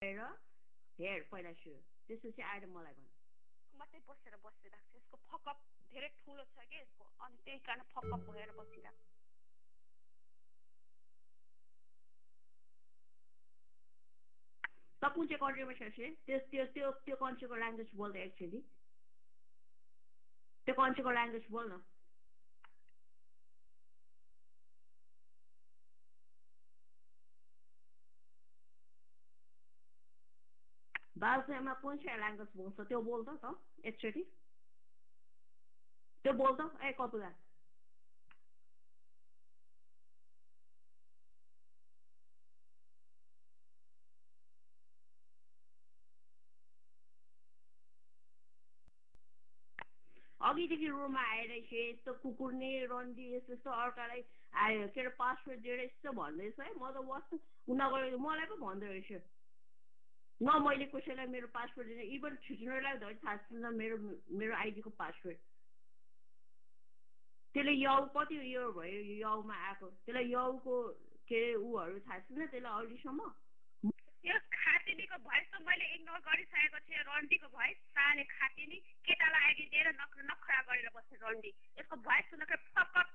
हेर हेर पहिला सुरु त्यसपछि आएर मलाई भन् मात्रै बसेर बसिरहेको छ यसको फकअप धेरै ठुलो छ कि यसको अनि त्यही कारण फकअप भएर बसिरहेको त कुन चाहिँ कन्ट्रीमा छ त्यो कन्ट्रीको ल्याङ्ग्वेज बोल्दा एक्चुअली त्यो कन्ट्रीको ल्याङ्ग्वेज बोल्न बाल्सेमा कुन चाहिँ ल्याङ्ग्वेज बोल्छ त्यो बोल त एकचोटि त्यो बोल त ए कपुला अघिदेखि रुममा आएर यस्तो कुकुर्ने रन्डी यस्तो यस्तो अर्कालाई आयो के अरे पासवर्ड दिएर यस्तो भन्दैछ है म त वास्तु उनीहरूको मलाई पो भन्दो रहेछ न मैले कसैलाई मेरो पासवर्ड दिने इभन छिट्नलाई धरि थाहा छैन मेरो आइडीको पासवर्ड त्यसले याउ कति इयर भयो याउमा आएको त्यसलाई याउको के ऊहरू थाहा छैन त्यसलाई अहिलेसम्म यो खातिनीको भोइस त मैले इग्नोर गरिसकेको थिएँ रन्डीको भोइस साले खातिनी केटालाई आइडी दिएर नखरा गरेर बस्छ रन्डी यसको भोइस सुनेर फकअप